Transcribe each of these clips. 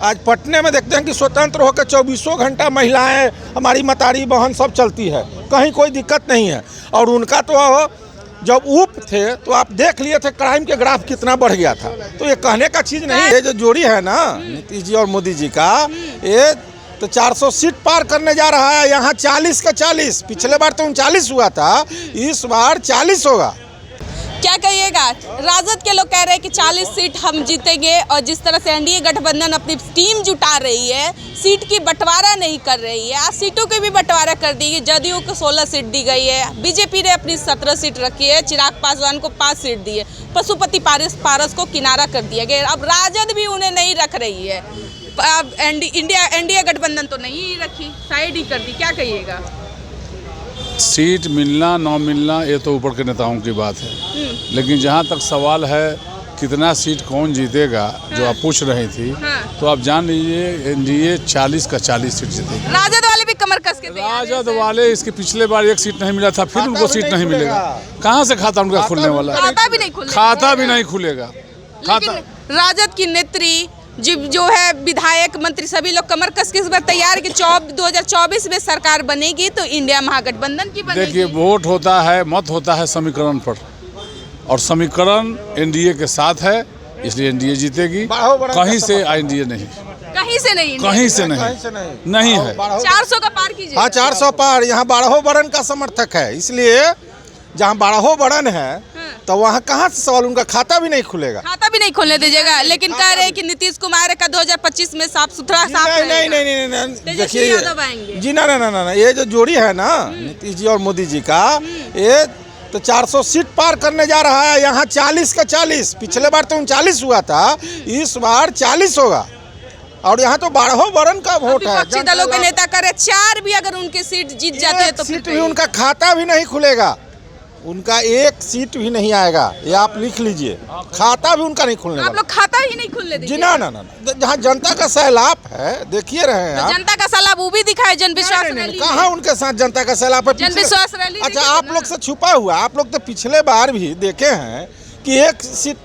आज पटने में देखते हैं कि स्वतंत्र होकर 24 घंटा महिलाएं, हमारी मतारी बहन सब चलती है, कहीं कोई दिक्कत नहीं है। और उनका तो जब ऊप थे तो आप देख लिए थे क्राइम के ग्राफ कितना बढ़ गया था। तो ये कहने का चीज़ नहीं है। ये जो जोड़ी है ना नीतीश जी और मोदी जी का, ये तो 400 सीट पार करने जा रहा है। यहाँ 40 का 40, पिछले बार तो 39 हुआ था, इस बार 40 होगा। क्या कहिएगा? राजद के लोग कह रहे हैं कि 40 सीट हम जीतेंगे, और जिस तरह से एनडीए गठबंधन अपनी टीम जुटा रही है, सीट की बंटवारा नहीं कर रही है। आज सीटों की भी बंटवारा कर दी है। जदयू को 16 सीट दी गई है, बीजेपी ने अपनी 17 सीट रखी है, चिराग पासवान को 5 सीट दी है, पशुपति पारस को किनारा कर दिया गया। अब राजद भी उन्हें नहीं रख रही है। अब एनडीए गठबंधन तो नहीं रखी, साइड ही कर दी। क्या कहिएगा? सीट मिलना ना मिलना ये तो ऊपर के नेताओं की बात है, लेकिन जहाँ तक सवाल है कितना सीट कौन जीतेगा, जो आप पूछ रही थी, तो आप जान लीजिए एनडीए 40 का 40 सीट जीतेगी। राजद वाले भी कमर कस के राजद वाले इसके पिछले बार 1 सीट नहीं मिला था, फिर उनको सीट नहीं मिलेगा। कहाँ से खाता उनका खुलने वाला? खाता भी नहीं खुलेगा। राजद की नेत्री जो है, विधायक मंत्री सभी लोग कमर कस के इस बार तैयार कि 2024 में सरकार बनेगी तो इंडिया महागठबंधन की बनेगी। देखिए, वोट होता है, मत होता है समीकरण पर, और समीकरण एनडीए के साथ है, इसलिए एनडीए जीतेगी। कहीं से एनडीए नहीं, कहीं से नहीं है। 400 का पार कीजिए। हाँ, 400 पार। यहाँ 12 बरन का समर्थक है, इसलिए जहाँ 12 बरन है तो वहाँ कहाँ से सवाल, उनका खाता भी नहीं खुलेगा। खाता भी नहीं खोलने दीजिएगा, लेकिन कह रहे हैं कि नीतीश कुमार का 2025 में साफ सुथरा नहीं। देखिए जी, ना, ये जो जोड़ी है ना नीतीश जी और मोदी जी का, ये तो 400 सीट पार करने जा रहा है। यहाँ 40 का 40, पिछले बार तो 39 हुआ था, इस बार 40 होगा। और यहाँ तो 12 बरन का वोट है। विपक्षी दलों के नेता करे 4 भी अगर उनकी सीट जीत जाती है तो सीट भी उनका खाता भी नहीं खुलेगा, उनका 1 सीट भी नहीं आएगा। ये आप लिख लीजिए, खाता भी उनका नहीं खुलने वाला। आप लोग खाता ही नहीं खुलने दीजिए। जी ना, जहाँ जनता का सैलाब है, देखिए रहे हैं आप। जनता का सैलाब वो भी दिखाए जन विश्वास रैली। कहाँ उनके साथ जनता का सैलाब है? जन विश्वास रैली। अच्छा, आप लोग से छुपा हुआ, आप लोग तो पिछले बार भी देखे हैं कि 1 सीट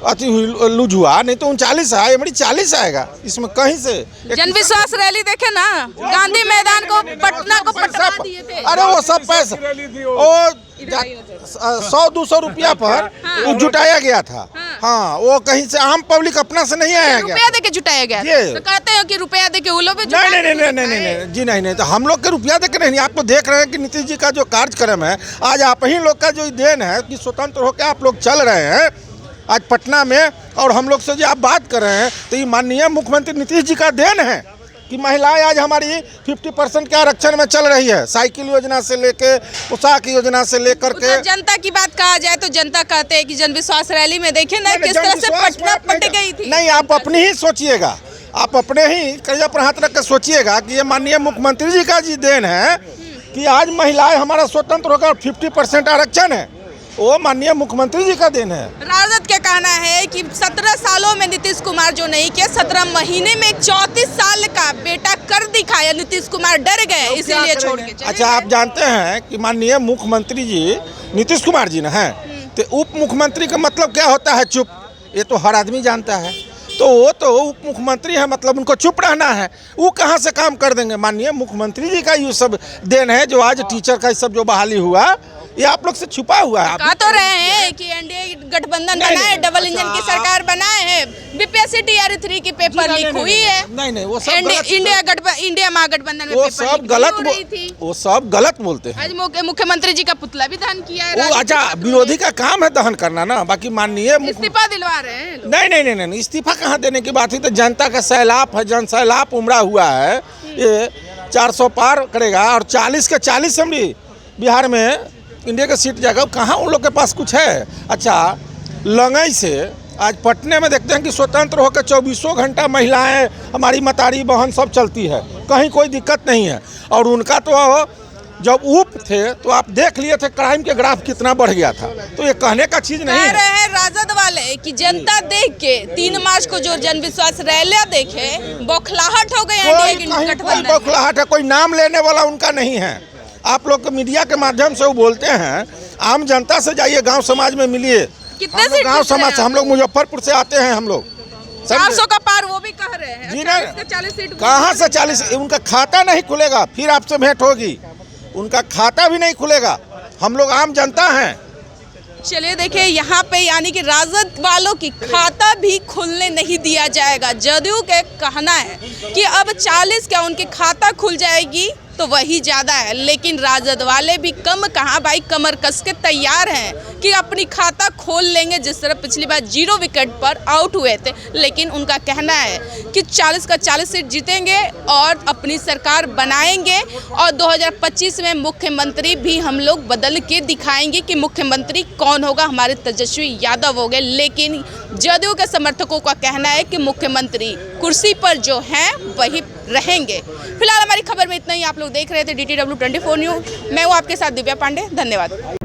अति लूज हुआ, नहीं तो 39 है, ये बड़ी 40 आएगा। इसमें कहीं से जन विश्वास रैली देखे ना, गांधी मैदान को पटना को पटवा दिए थे। अरे वो सब पैसा, वो 100-200 रुपया पर जुटाया गया था। हाँ, वो कहीं से आम पब्लिक अपना से नहीं आया गया। रुपया देके जुटाया गया तो कहते हो कि रुपया देके वो लोग नहीं जी, नहीं, तो हम लोग के रुपया देके नहीं। आप तो देख रहे हैं कि नीतीश जी का जो कार्यक्रम है, आज आप ही लोग का जो देन है कि स्वतंत्र होकर आप लोग चल रहे हैं आज पटना में, और हम लोग से जो आप बात कर रहे हैं, तो ये माननीय मुख्यमंत्री नीतीश जी का देन है कि महिलाएं आज हमारी 50% के आरक्षण में चल रही है। साइकिल योजना से लेके पोशाक योजना से लेकर के। जनता की बात कहा जाए तो जनता कहते हैं कि जन विश्वास रैली में देखे ना किस तरह से पटना पट गई थी। नहीं, आप अपनी ही सोचिएगा, आप अपने ही कहीं पर हाथ रख कर सोचिएगा कि ये माननीय मुख्यमंत्री जी का जी देन है कि आज महिलाएं हमारा स्वतंत्र होकर 50% आरक्षण है, वो माननीय मुख्यमंत्री जी का देन है। राजद का कहना है कि 17 सालों में नीतीश कुमार जो नहीं किया, 17 महीने में 34 साल का बेटा कर दिखाया। नीतीश कुमार डर गए, इसीलिए छोड़ के चले। अच्छा, आप जानते हैं कि माननीय मुख्यमंत्री जी नीतीश कुमार जी ना है, तो उप मुख्यमंत्री का मतलब क्या होता है? चुप। ये तो हर आदमी जानता है। तो वो तो उप मुख्यमंत्री है, मतलब उनको चुप रहना है। वो कहाँ से काम कर देंगे? माननीय मुख्यमंत्री जी का ये सब देन है, जो आज टीचर का सब जो बहाली हुआ, ये आप लोग से छुपा हुआ है। कह तो रहे हैं कि एनडीए गठबंधन बनाए, डबल इंजन की सरकार बनाए हैं, बीपीएससी टीआर 3 की पेपर लीक हुई है। नहीं, वो सब इंडिया महागठबंधन में वो सब गलत बोलते हैं। आज मुख्यमंत्री जी का पुतला भी दहन किया है। अच्छा, विरोधी का काम है दहन करना ना, बाकी माननीय इस्तीफा दिलवा रहे हैं। नहीं, इस्तीफा कहाँ देने की बात है? तो जनता का सैलाब है, जन सैलाब उमड़ा हुआ है। ये 400 पार करेगा, और 40 का 40 हम भी बिहार में इंडिया का सीट जाएगा। कहाँ उन लोग के पास कुछ है? अच्छा, लंगई से आज पटने में देखते हैं कि स्वतंत्र होकर 24 घंटा महिलाएं, हमारी मतारी बहन सब चलती है, कहीं कोई दिक्कत नहीं है। और उनका तो जब ऊप थे तो आप देख लिए थे क्राइम के ग्राफ कितना बढ़ गया था। तो ये कहने का चीज नहीं है। कह रहे हैं राजद वाले कि जनता देख के 3 मार्च को जो जन विश्वास रैली देखे, बौखलाहट हो गई। कोई बौखलाहट है, कोई नाम लेने वाला उनका नहीं है। आप लोग मीडिया के माध्यम से वो बोलते हैं, आम जनता से जाइए, गांव समाज में मिलिए। कितने गांव समाज से, हम लोग मुजफ्फरपुर से आते हैं, हम लोग समझे? 400 का पार वो भी कह रहे हैं, जी ना, 40 का 40 सीट कहाँ से 40? उनका खाता नहीं खुलेगा, फिर आपसे भेंट होगी। उनका खाता भी नहीं खुलेगा, हम लोग आम जनता हैं। चलिए देखिए यहाँ पे यानी कि राजद वालों की खाता भी खुलने नहीं दिया जाएगा। जदयू के कहना है कि अब 40 क्या उनकी खाता खुल जाएगी तो वही ज़्यादा है, लेकिन राजद वाले भी कम कहाँ भाई, कमर कस के तैयार हैं कि अपनी खाता खोल लेंगे। जिस तरह पिछली बार 0 विकेट पर आउट हुए थे, लेकिन उनका कहना है कि 40 का 40 सीट जीतेंगे और अपनी सरकार बनाएंगे और 2025 में मुख्यमंत्री भी हम लोग बदल के दिखाएंगे कि मुख्यमंत्री कौन होगा, हमारे तेजस्वी यादव हो गए। लेकिन जदयू के समर्थकों का कहना है कि मुख्यमंत्री कुर्सी पर जो हैं वही रहेंगे। फिलहाल हमारी खबर में इतना ही। आप लोग देख रहे थे DTW 24 न्यूज़। मैं हूँ आपके साथ दिव्या पांडे। धन्यवाद।